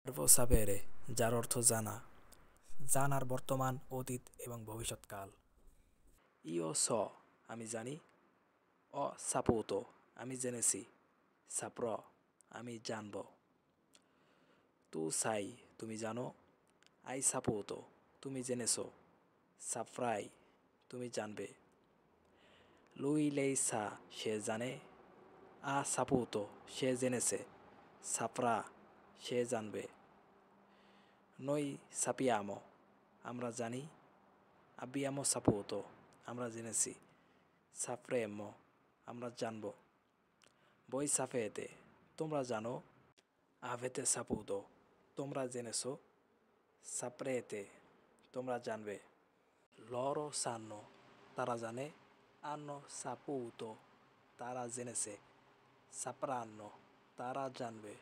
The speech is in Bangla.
ভার্ব সাপেরে, যার অর্থ জানা, জানার বর্তমান, অতীত এবং ভবিষ্যৎকাল। ইও স, আমি জানি। অ সাপুতো, আমি জেনেছি। সাপ্র, আমি জানব। তু সাই, তুমি জানো। আই সাপুতো, তুমি জেনেছো। সাফরাই, তুমি জানবে। লুই লেই সা, সে জানে। আ সাপুতো, সে জেনেছে। সাফরা, সে জানবে। নই সাপিয়ামো, আমরা জানি। আবিয়ামো সাপুতো, আমরা জেনেছি। সাফরেমো, আমরা জানব। বই সাফেতে, তোমরা জানো। আভেতে সাপুতো, তোমরা জেনেছো। সাপ্রেতে, তোমরা জানবে। লরো সান্নো, তারা জানে। আন্নো সাপুতো, তারা জেনেছে। সাপ্রান্নো, তারা জানবে।